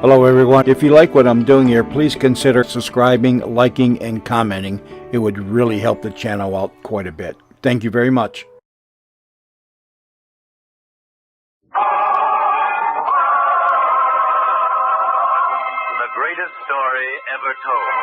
Hello, everyone. If you like what I'm doing here, please consider subscribing, liking, and commenting. It would really help the channel out quite a bit. Thank you very much. The greatest story ever told.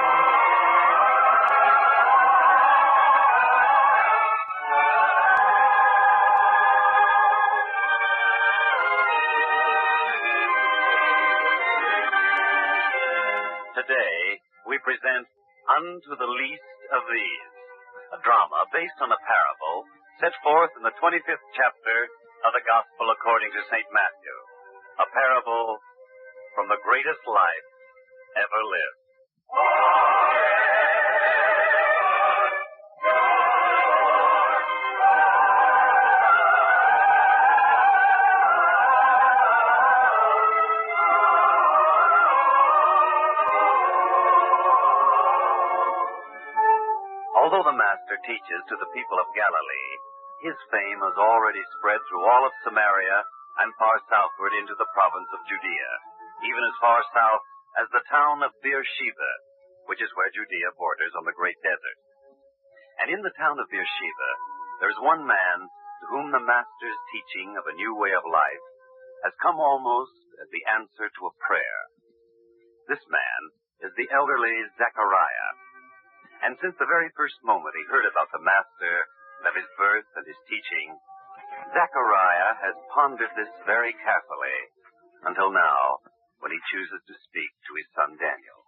Today, we present Unto the Least of These, a drama based on a parable set forth in the 25th chapter of the Gospel according to St. Matthew, a parable from the greatest life ever lived. Although the Master teaches to the people of Galilee, his fame has already spread through all of Samaria and far southward into the province of Judea, even as far south as the town of Beersheba, which is where Judea borders on the great desert. And in the town of Beersheba, there is one man to whom the Master's teaching of a new way of life has come almost as the answer to a prayer. This man is the elderly Zechariah. And since the very first moment he heard about the Master and of his birth and his teaching, Zechariah has pondered this very carefully until now, when he chooses to speak to his son Daniel.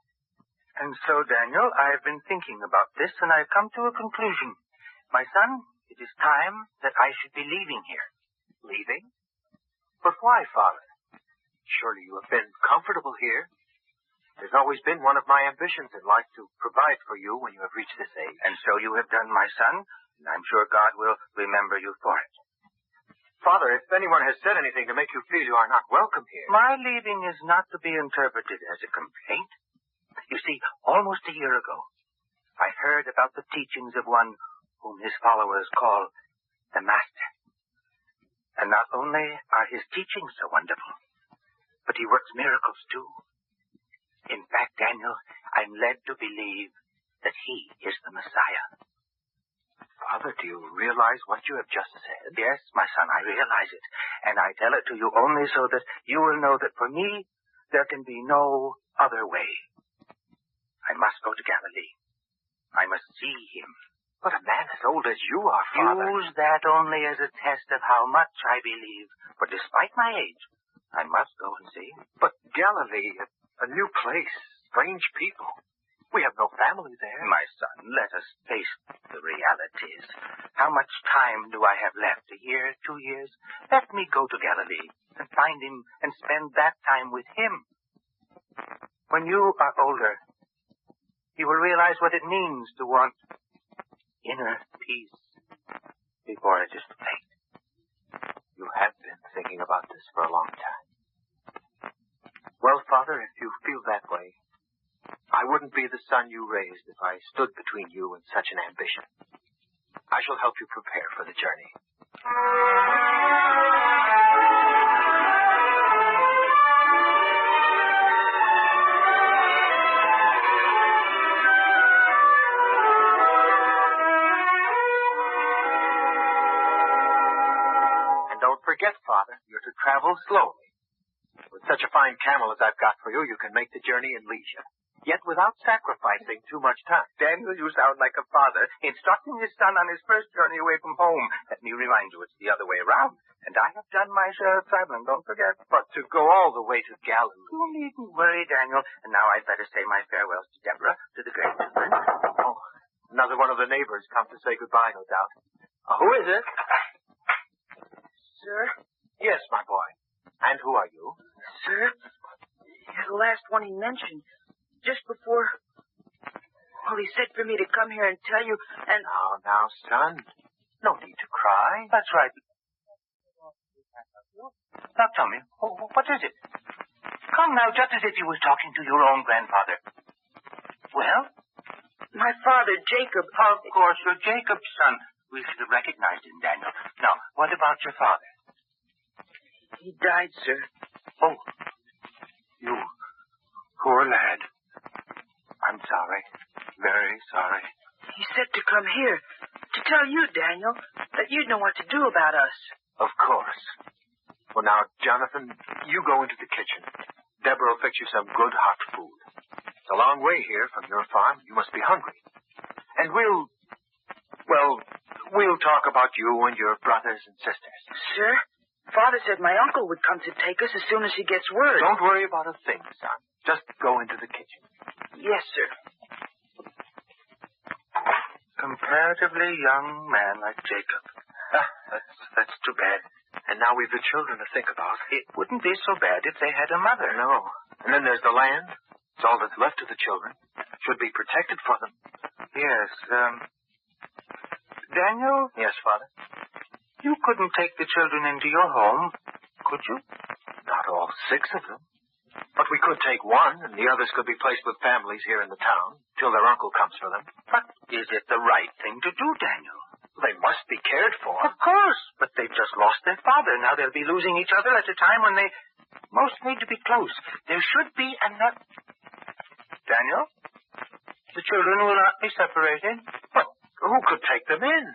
And so, Daniel, I have been thinking about this, and I have come to a conclusion. My son, it is time that I should be leaving here. Leaving? But why, Father? Surely you have been comfortable here. There's always been one of my ambitions in life to provide for you when you have reached this age. And so you have done, my son, and I'm sure God will remember you for it. Father, if anyone has said anything to make you feel you are not welcome here... My leaving is not to be interpreted as a complaint. You see, almost a year ago, I heard about the teachings of one whom his followers call the Master. And not only are his teachings so wonderful, but he works miracles too. In fact, Daniel, I'm led to believe that he is the Messiah. Father, do you realize what you have just said? Yes, my son, I realize it. And I tell it to you only so that you will know that for me, there can be no other way. I must go to Galilee. I must see him. But a man as old as you are, Father... Use that only as a test of how much I believe. For despite my age, I must go and see him. But Galilee... a new place, strange people. We have no family there. My son, let us face the realities. How much time do I have left? A year, 2 years? Let me go to Galilee and find him and spend that time with him. When you are older, you will realize what it means to want inner peace before it is too late. You have been thinking about this for a long time. Well, Father, if you feel that way, I wouldn't be the son you raised if I stood between you and such an ambition. I shall help you prepare for the journey. And don't forget, Father, you're to travel slowly. With such a fine camel as I've got for you, you can make the journey in leisure, yet without sacrificing too much time. Daniel, you sound like a father instructing his son on his first journey away from home. Let me remind you, it's the other way around. And I have done my share of traveling, don't forget. But to go all the way to Galilee... You needn't worry, Daniel. And now I'd better say my farewells to Deborah, to the great woman. Oh, another one of the neighbors come to say goodbye, no doubt. Who is it? Sir? Yes, my boy. And who are you? Sir? The last one he mentioned, just before... Well, he said for me to come here and tell you, and... Now, son. No need to cry. That's right. Now, tell me, what is it? Come now, just as if you was talking to your own grandfather. Well? My father, Jacob... Of course, you're Jacob's son. We should have recognized him, Daniel. Now, what about your father? He died, sir. Oh, Poor lad. I'm sorry. Very sorry. He said to come here, to tell you, Daniel, that you'd know what to do about us. Of course. Well, now, Jonathan, you go into the kitchen. Deborah will fix you some good hot food. It's a long way here from your farm. You must be hungry. And we'll talk about you and your brothers and sisters. Sir, Father said my uncle would come to take us as soon as he gets word. Don't worry about a thing, son. Just go into the kitchen. Yes, sir. Comparatively young man like Jacob. That's too bad. And now we've the children to think about. It wouldn't be so bad if they had a mother. No. And then there's the land. It's all that's left of the children. Should be protected for them. Yes, Daniel? Yes, Father? You couldn't take the children into your home, could you? Not all 6 of them. But we could take one, and the others could be placed with families here in the town till their uncle comes for them. But is it the right thing to do, Daniel? They must be cared for. Of course, but they've just lost their father. Now they'll be losing each other at a time when they most need to be close. There should be another... Daniel? The children will not be separated. But who could take them in?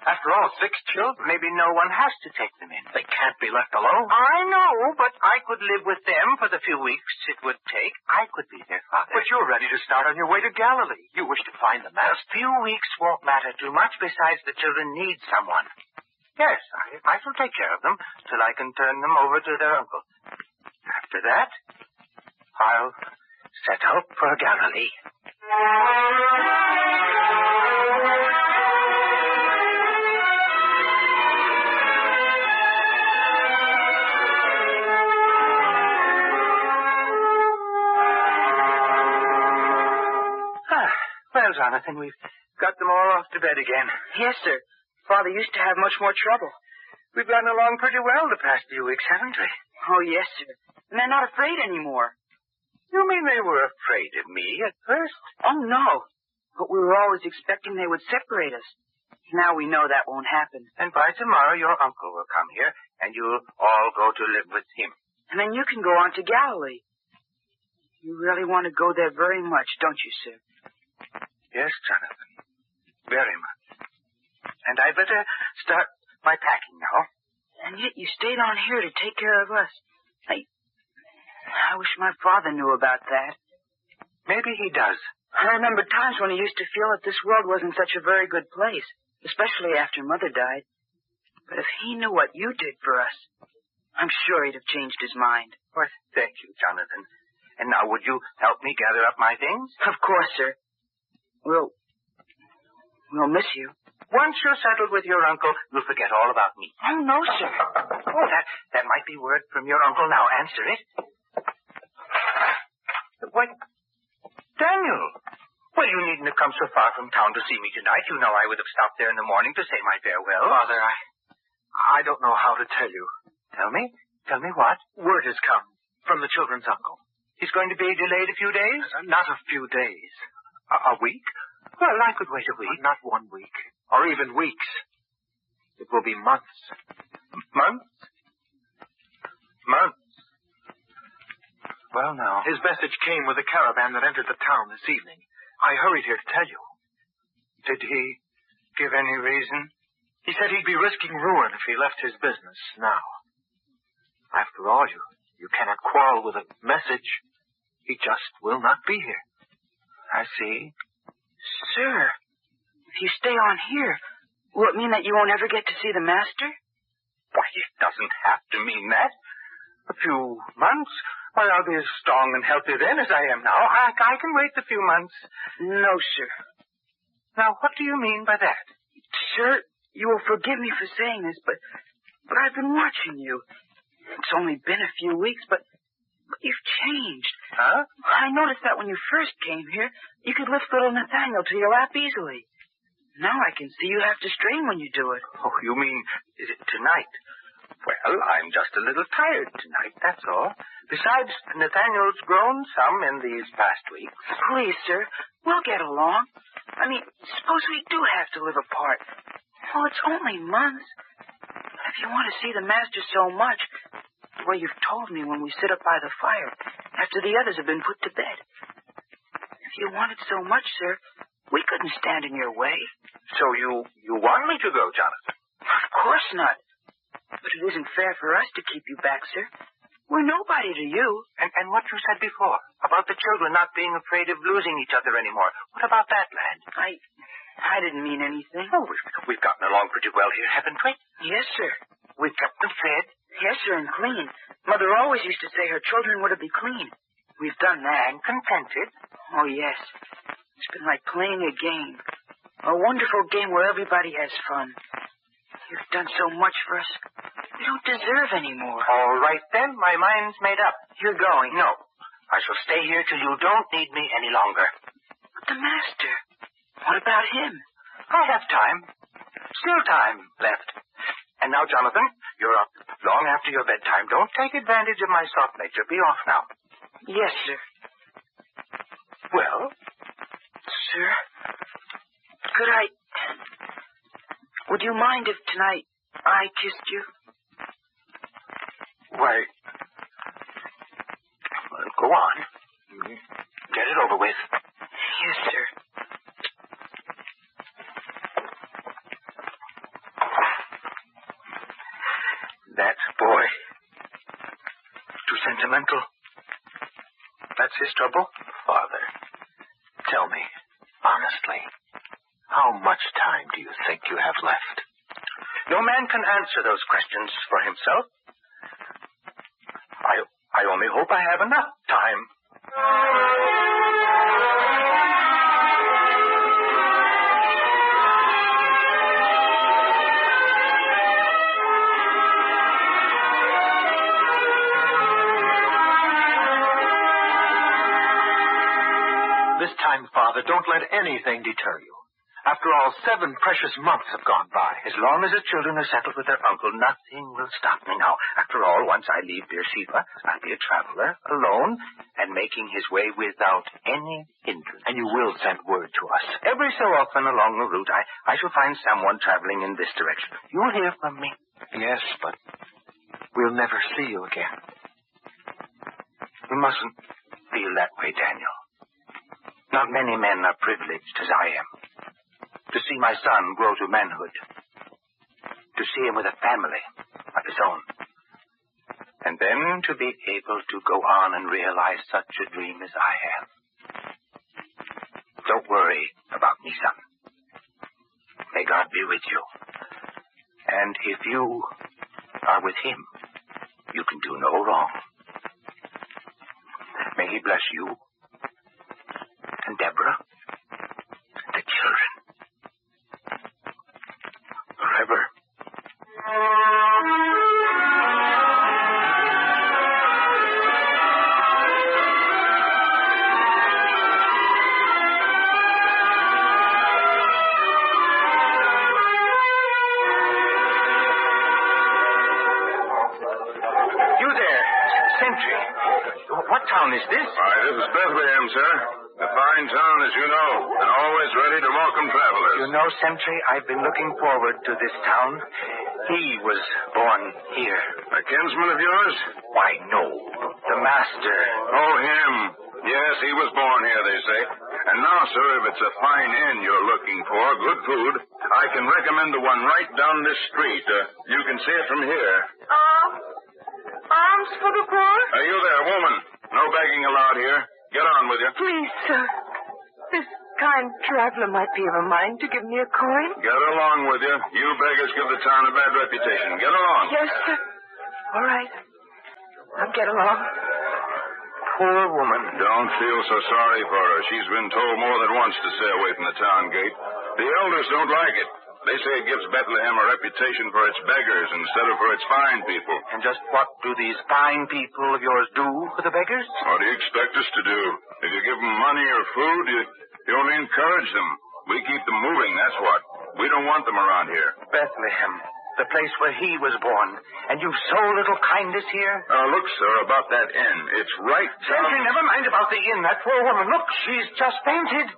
After all, 6 children. Maybe no one has to take them in. They can't be left alone. I know, but I could live with them for the few weeks it would take. I could be their father. But you're ready to start on your way to Galilee. You wish to find the A master. few weeks won't matter too much. Besides, the children need someone. Yes, I shall take care of them till I can turn them over to their uncle. After that, I'll set out for Galilee. Well, Jonathan, we've got them all off to bed again. Yes, sir. Father used to have much more trouble. We've gotten along pretty well the past few weeks, haven't we? Oh, yes, sir. And they're not afraid anymore. You mean they were afraid of me at first? Oh, no. But we were always expecting they would separate us. Now we know that won't happen. And by tomorrow, your uncle will come here, and you'll all go to live with him. And then you can go on to Galilee. You really want to go there very much, don't you, sir? Yes, Jonathan. Very much. And I'd better start my packing now. And yet you stayed on here to take care of us. I wish my father knew about that. Maybe he does. I remember times when he used to feel that this world wasn't such a very good place, especially after Mother died. But if he knew what you did for us, I'm sure he'd have changed his mind. Well, thank you, Jonathan. And now would you help me gather up my things? Of course, sir. We'll miss you. Once you're settled with your uncle, you'll forget all about me. Oh, no, sir. Oh, that might be word from your uncle now. Answer it. What? Daniel! Well, you needn't have come so far from town to see me tonight. You know I would have stopped there in the morning to say my farewell. Father, I don't know how to tell you. Tell me? Tell me what? Word has come from the children's uncle. He's going to be delayed a few days? Not a few days. A week? Well, I could wait a week. Not 1 week. Or even weeks. It will be months. Months? Months. Well, now. His message came with a caravan that entered the town this evening. I hurried here to tell you. Did he give any reason? He said he'd be risking ruin if he left his business now. After all, you cannot quarrel with a message. He just will not be here. I see. Sir, if you stay on here, will it mean that you won't ever get to see the master? Why, it doesn't have to mean that. A few months. Why, I'll be as strong and healthy then as I am now. I can wait the few months. No, sir. Now, what do you mean by that? Sir, you will forgive me for saying this, but I've been watching you. It's only been a few weeks, but you've changed. Huh? I noticed that when you first came here, you could lift little Nathaniel to your lap easily. Now I can see you have to strain when you do it. Oh, you mean, is it tonight? Well, I'm just a little tired tonight, that's all. Besides, Nathaniel's grown some in these past weeks. Please, sir, we'll get along. I mean, suppose we do have to live apart. Well, it's only months. If you want to see the master so much, well, you've told me when we sit up by the fire, after the others have been put to bed. If you want it so much, sir, we couldn't stand in your way. So you want me to go, Jonathan? Of course not. But it isn't fair for us to keep you back, sir. We're nobody to you. And what you said before, about the children not being afraid of losing each other anymore. What about that, lad? I didn't mean anything. Oh, we've gotten along pretty well here, haven't we? Yes, sir. We've kept them fed. Yes, sir, and clean. Mother always used to say her children were to be clean. We've done that. And contented. Oh, yes. It's been like playing a game. A wonderful game where everybody has fun. You've done so much for us. We don't deserve any more. All right, then. My mind's made up. You're going. No. I shall stay here till you don't need me any longer. But the master. What about him? I have time. Still time left. And now, Jonathan, you're up long after your bedtime. Don't take advantage of my soft nature. Be off now. Yes, sir. Well? Sir, could I... Would you mind if tonight I kissed you? Why... Well, go on. Get it over with. Yes, sir. That boy. Too sentimental. That's his trouble? Father, tell me, honestly, how much time do you think you have left? No man can answer those questions for himself. I only hope I have enough time. This time, Father, don't let anything deter you. After all, 7 precious months have gone by. As long as the children are settled with their uncle, nothing will stop me now. After all, once I leave Beersheba, I'll be a traveler, alone, and making his way without any hindrance. And you will send word to us. Every so often along the route, I shall find someone traveling in this direction. You'll hear from me. Yes, but we'll never see you again. You mustn't feel that way, Daniel. Not many men are privileged as I am. To see my son grow to manhood. To see him with a family of his own. And then to be able to go on and realize such a dream as I have. Don't worry about me, son. May God be with you. And if you are with him, you can do no wrong. May he bless you and Deborah and the children forever. You there, sentry. What town is this? Why, this is Bethlehem, sir. A fine town, as you know, and always ready to welcome travelers. You know, sentry, I've been looking forward to this town. He was born here. A kinsman of yours? Why, no. The master. Oh, him. Yes, he was born here, they say. And now, sir, if it's a fine inn you're looking for, good food, I can recommend the one right down this street. You can see it from here. Alms for the poor? You there, woman. No begging allowed here. Get on with you. Please, sir. This kind traveler might be of a mind to give me a coin. Get along with you. You beggars give the town a bad reputation. Get along. Yes, sir. All right. I'll get along. Poor woman. Don't feel so sorry for her. She's been told more than once to stay away from the town gate. The elders don't like it. They say it gives Bethlehem a reputation for its beggars instead of for its fine people. And just what do these fine people of yours do for the beggars? What do you expect us to do? If you give them money or food, you only encourage them. We keep them moving, that's what. We don't want them around here. Bethlehem, the place where he was born. And you've so little kindness here? Look, sir, about that inn. It's right down... Sentry, never mind about the inn. That poor woman. Look, she's just fainted.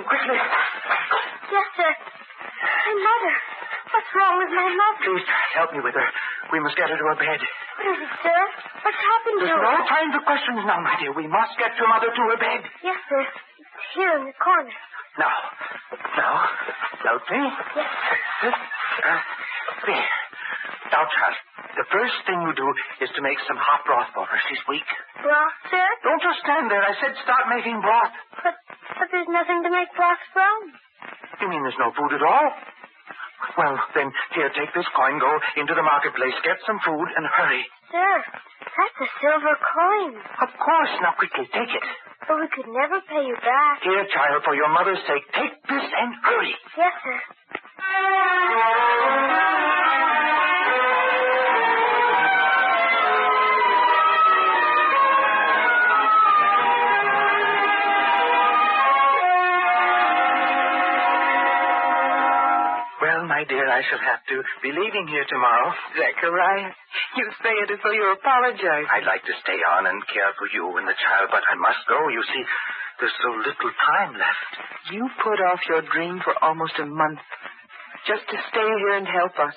quickly. Yes, sir. My mother. What's wrong with my mother? Please, help me with her. We must get her to her bed. What is it, sir? What's happened to There's her? no time for questions now, my dear. We must get your mother to her bed. Yes, sir. It's here in the corner. Now, help me. Yes. There. Now, Charles, the first thing you do is to make some hot broth for her. She's weak. Broth, sir? Don't just stand there. I said start making broth. But there's nothing to make broth from. You mean there's no food at all? Well, then, here, take this coin, go into the marketplace, get some food, and hurry. Sir, that's a silver coin. Of course. Now, quickly, take it. But we could never pay you back. Here, child, for your mother's sake, take this and hurry. Yes, sir. Well, my dear, I shall have to be leaving here tomorrow. Zechariah, you say it as though you're apologizing. I'd like to stay on and care for you and the child, but I must go. You see, there's so little time left. You put off your dream for almost a month just to stay here and help us.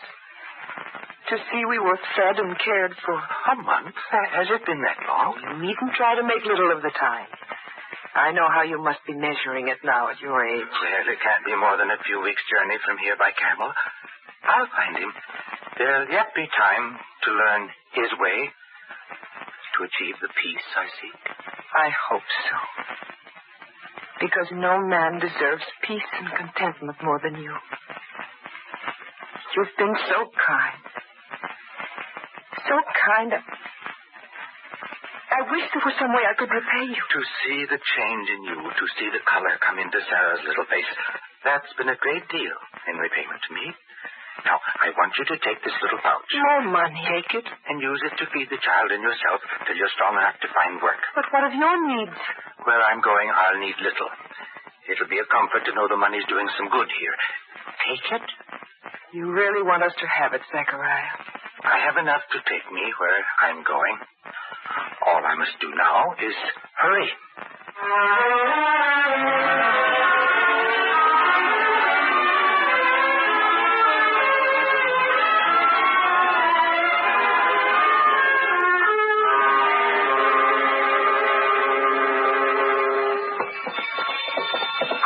To see we were fed and cared for. A month? Has it been that long? You needn't try to make little of the time. I know how you must be measuring it now at your age. Well, it can't be more than a few weeks' journey from here by camel. I'll find him. There'll yet be time to learn his way, to achieve the peace I seek. I hope so. Because no man deserves peace and contentment more than you. You've been so kind. So kind. I wish there was some way I could repay you. To see the change in you, to see the color come into Sarah's little face, that's been a great deal in repayment to me. Now, I want you to take this little pouch. More money. Take it and use it to feed the child and yourself till you're strong enough to find work. But what of your needs? Where I'm going, I'll need little. It'll be a comfort to know the money's doing some good here. Take it. You really want us to have it, Zechariah? I have enough to take me where I'm going. All I must do now is hurry.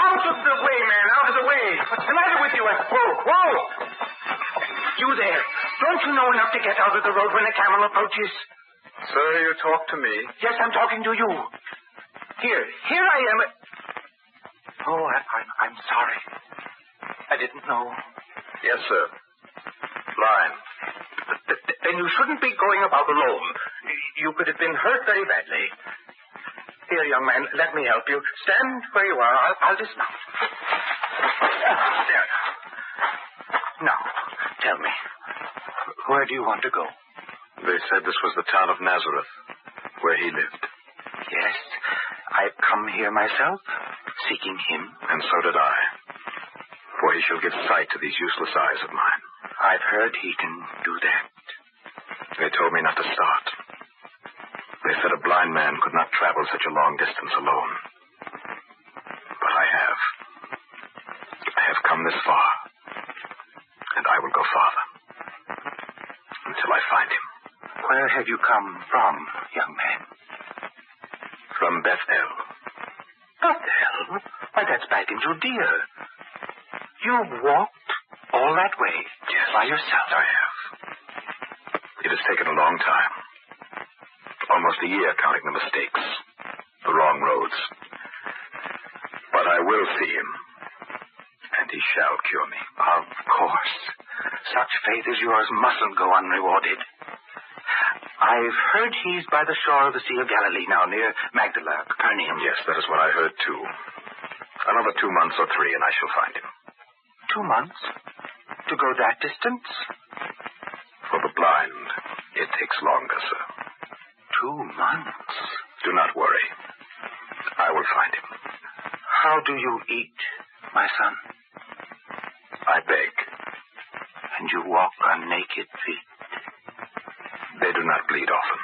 Out of the way, man, out of the way. What's the matter with you? Whoa! You there. Don't you know enough to get out of the road when a camel approaches? Sir, you talk to me. Yes, I'm talking to you. Here I am. Oh, I'm sorry. I didn't know. Yes, sir. Blind. Then you shouldn't be going about alone. You could have been hurt very badly. Here, young man, let me help you. Stand where you are. I'll dismount. There. Now, tell me, where do you want to go? They said this was the town of Nazareth, where he lived. Yes, I've come here myself, seeking him. And so did I. For he shall give sight to these useless eyes of mine. I've heard he can do that. They told me not to start. They said a blind man could not travel such a long distance alone. But I have. I have come this far. And I will go farther. Until I find him. Where have you come from, young man? From Bethel. Bethel? Why, that's back in Judea. You walked all that way by yourself? I have. It has taken a long time. Almost a year counting the mistakes. The wrong roads. But I will see him. And he shall cure me. Of course. Such faith as yours mustn't go unrewarded. I've heard he's by the shore of the Sea of Galilee now, near Magdala, Capernaum. Yes, that is what I heard, too. Another 2 months or 3, and I shall find him. 2 months? To go that distance? For the blind, it takes longer, sir. 2 months? Do not worry. I will find him. How do you eat, my son? I beg. And you walk on naked feet? They do not bleed often.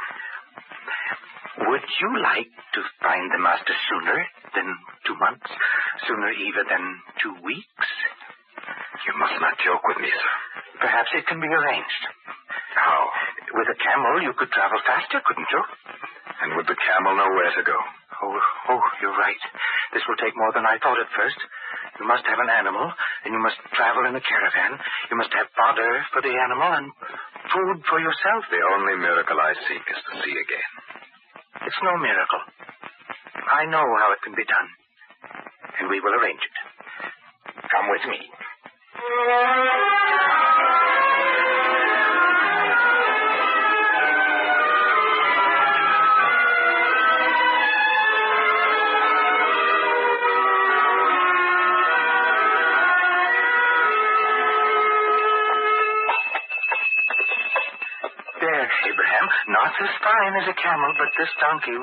Would you like to find the master sooner than 2 months? Sooner even than 2 weeks? You must not joke with me, sir. Perhaps it can be arranged. How? With a camel, you could travel faster, couldn't you? And would the camel know where to go? Oh, you're right. This will take more than I thought at first. You must have an animal, and you must travel in a caravan. You must have fodder for the animal and food for yourself. The only miracle I seek is to see again. It's no miracle. I know how it can be done, and we will arrange it. Come with me. There, Abraham. Not as fine as a camel, but this donkey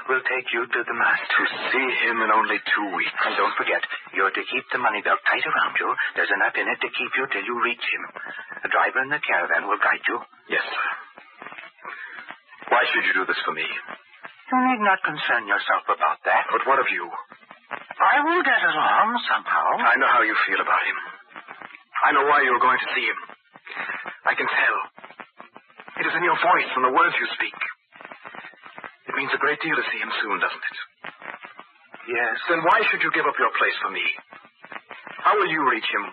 will take you to the master. To see him in only 2 weeks. And don't forget, you're to keep the money belt tight around you. There's enough in it to keep you till you reach him. The driver in the caravan will guide you. Yes, sir. Why should you do this for me? You need not concern yourself about that. But what of you? I will get along somehow. I know how you feel about him. I know why you are going to see him. I can tell. It is in your voice and the words you speak. It means a great deal to see him soon, doesn't it? Yes. Then why should you give up your place for me? How will you reach him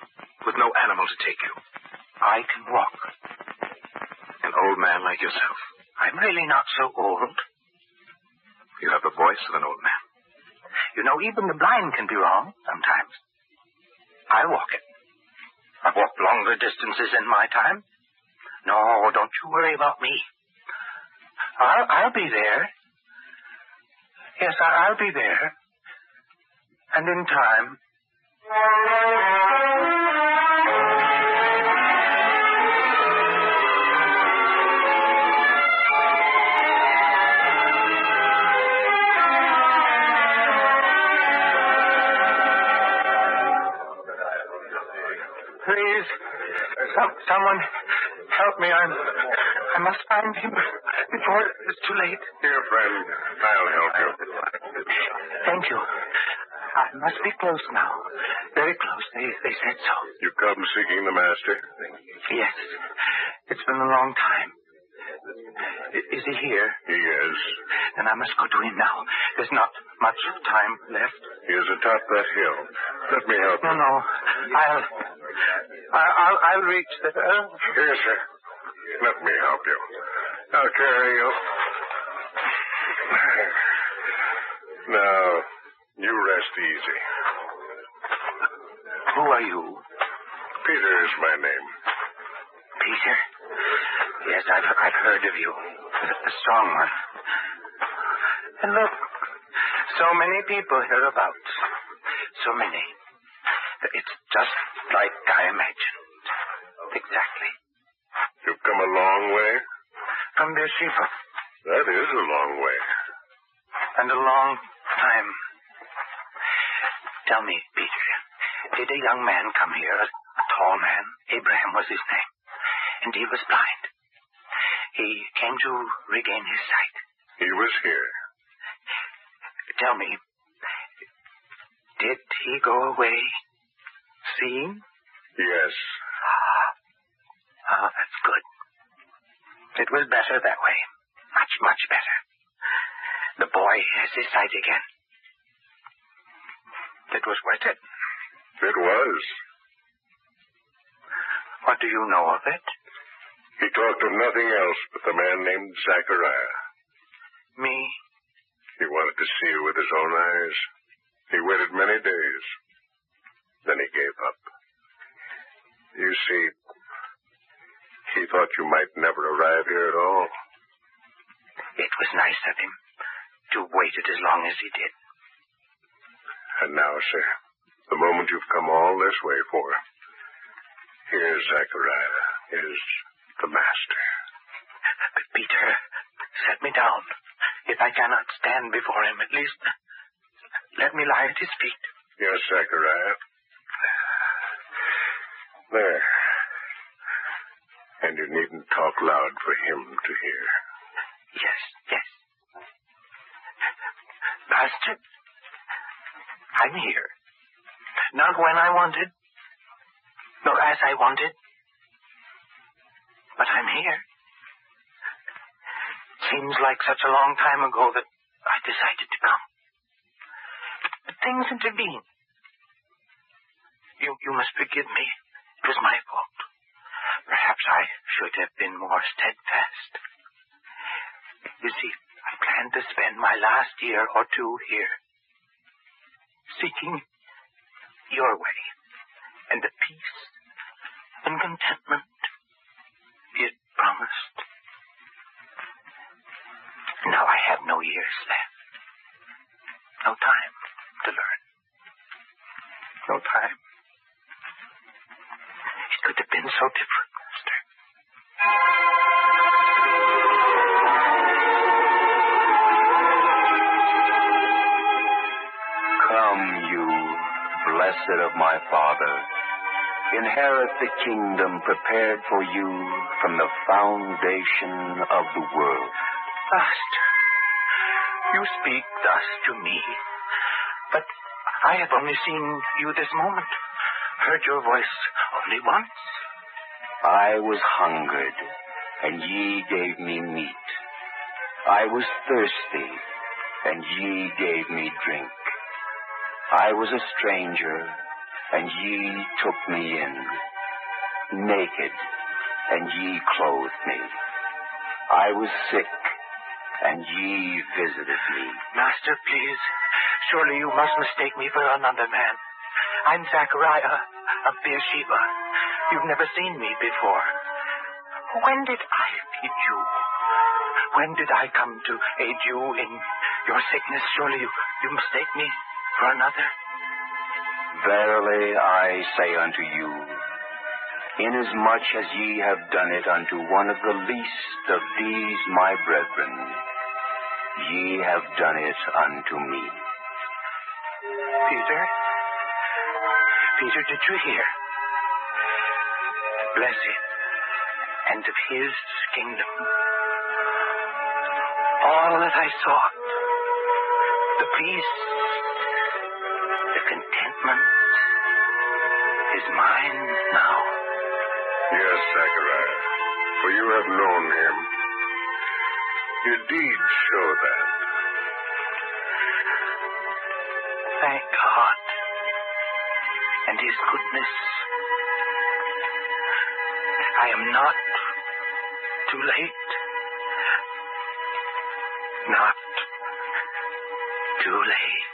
with no animal to take you? I can walk. An old man like yourself. I'm really not so old. You have the voice of an old man. You know, even the blind can be wrong sometimes. I'll walk it. I've walked longer distances in my time. No, don't you worry about me. I'll be there. Yes, I'll be there. And in time. Please, someone help me. I must find him before it's too late. Dear friend, I'll help you. Thank you. I must be close now. Very close. They said so. You come seeking the master? Yes. It's been a long time. Is he here? He is. Then I must go to him now. There's not much time left. He is atop that hill. Let me help you. No. I'll reach there. Here, sir. Let me help you. I'll carry you. Now, you rest easy. Who are you? Peter is my name. Peter? Yes, I've heard of you. The strong one. And look, so many people hereabouts. So many. It's just like I imagined. Exactly. You've come a long way? From Beersheba. That is a long way. And a long time. Tell me, Peter, did a young man come here, a tall man? Abraham was his name. And he was blind. He came to regain his sight. He was here. Tell me, did he go away seeing? Yes. That's good. It was better that way. Much, much better. The boy has his sight again. It was worth it. It was. What do you know of it? He talked of nothing else but the man named Zachariah. Me? He wanted to see you with his own eyes. He waited many days. Then he gave up. You see, he thought you might never arrive here at all. It was nice of him to wait it as long as he did. And now, sir, the moment you've come all this way for, here's Zachariah, is the master. But Peter, set me down. If I cannot stand before him, at least let me lie at his feet. Yes, Zachariah. There. And you needn't talk loud for him to hear. Yes. Master, I'm here. Not when I wanted, nor as I wanted, but I'm here. Seems like such a long time ago that I decided to come. But things intervened. You must forgive me. It was my fault. Perhaps I should have been more steadfast. You see, I plan to spend my last year or two here, seeking your way and the peace and contentment you had promised. Now I have no years left. No time to learn. No time. It could have been so different, Master. Come, you, blessed of my Father, inherit the kingdom prepared for you from the foundation of the world. Master, you speak thus to me, but I have only seen you this moment, heard your voice only once. I was hungered, and ye gave me meat. I was thirsty, and ye gave me drink. I was a stranger, and ye took me in. Naked, and ye clothed me. I was sick, and ye visited me. Master, please, surely you must mistake me for another man. I'm Zachariah of Beersheba. You've never seen me before. When did I feed you? When did I come to aid you in your sickness? Surely you mistake me for another. Verily I say unto you, inasmuch as ye have done it unto one of the least of these my brethren, ye have done it unto me. Peter? Peter, did you hear? Bless it, and of his kingdom. All that I sought, the peace, the contentment, is mine now. Yes, Zachariah, for you have known him. Your deeds show that. Thank God and his goodness. I am not too late. Not too late.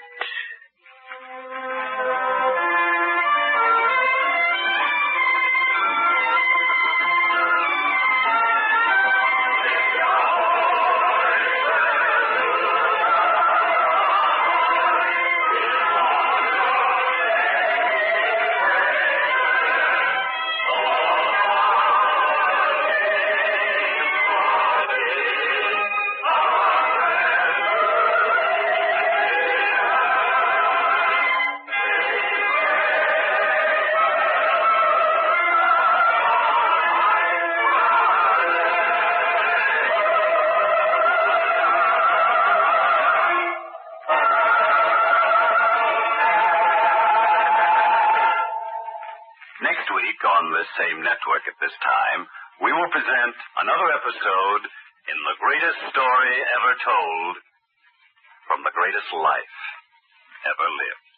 Next week on this same network at this time, we will present another episode in the greatest story ever told from the greatest life ever lived.